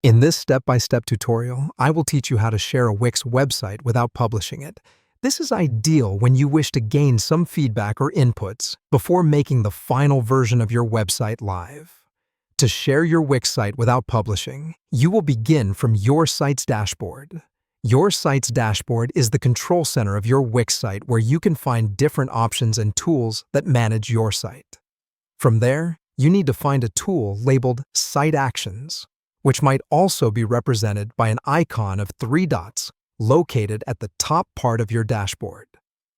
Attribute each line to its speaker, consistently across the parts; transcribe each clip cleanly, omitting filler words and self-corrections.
Speaker 1: In this step-by-step tutorial, I will teach you how to share a Wix website without publishing it. This is ideal when you wish to gain some feedback or inputs before making the final version of your website live. To share your Wix site without publishing, you will begin from your site's dashboard. Your site's dashboard is the control center of your Wix site where you can find different options and tools that manage your site. From there, you need to find a tool labeled Site Actions, which might also be represented by an icon of 3 dots located at the top part of your dashboard.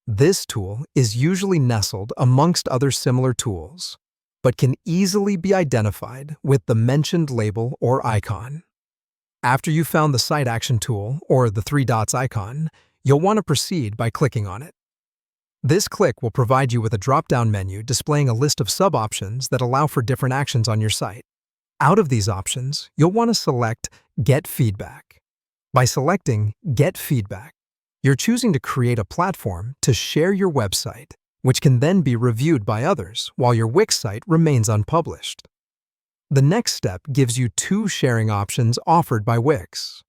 Speaker 1: This tool is usually nestled amongst other similar tools, but can easily be identified with the mentioned label or icon. After you've found the Site Action tool, or the 3 dots icon, you'll want to proceed by clicking on it. This click will provide you with a drop-down menu displaying a list of sub-options that allow for different actions on your site. Out of these options, you'll want to select Get Feedback. By selecting Get Feedback, you're choosing to create a platform to share your website, which can then be reviewed by others while your Wix site remains unpublished. The next step gives you 2 sharing options offered by Wix.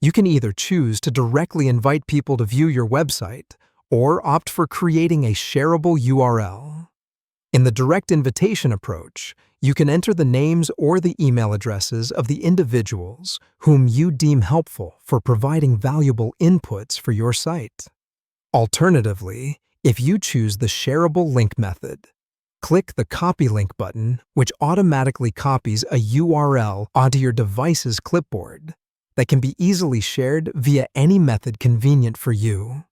Speaker 1: You can either choose to directly invite people to view your website or opt for creating a shareable URL. In the direct invitation approach, you can enter the names or the email addresses of the individuals whom you deem helpful for providing valuable inputs for your site. Alternatively, if you choose the shareable link method, click the Copy Link button, which automatically copies a URL onto your device's clipboard that can be easily shared via any method convenient for you.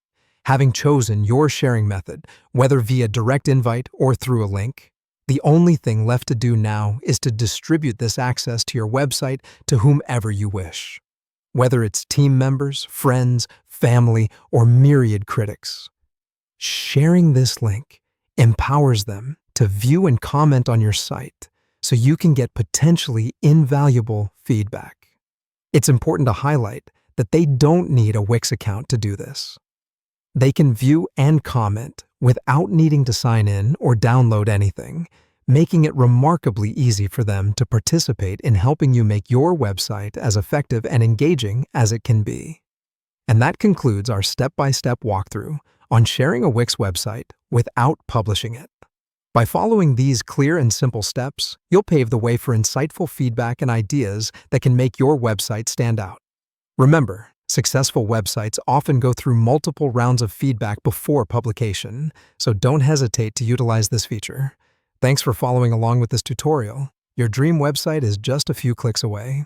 Speaker 1: Having chosen your sharing method, whether via direct invite or through a link, the only thing left to do now is to distribute this access to your website to whomever you wish, whether it's team members, friends, family, or myriad critics. Sharing this link empowers them to view and comment on your site so you can get potentially invaluable feedback. It's important to highlight that they don't need a Wix account to do this. They can view and comment without needing to sign in or download anything, making it remarkably easy for them to participate in helping you make your website as effective and engaging as it can be. And that concludes our step-by-step walkthrough on sharing a Wix website without publishing it. By following these clear and simple steps, you'll pave the way for insightful feedback and ideas that can make your website stand out. Remember, successful websites often go through multiple rounds of feedback before publication, so don't hesitate to utilize this feature. Thanks for following along with this tutorial. Your dream website is just a few clicks away.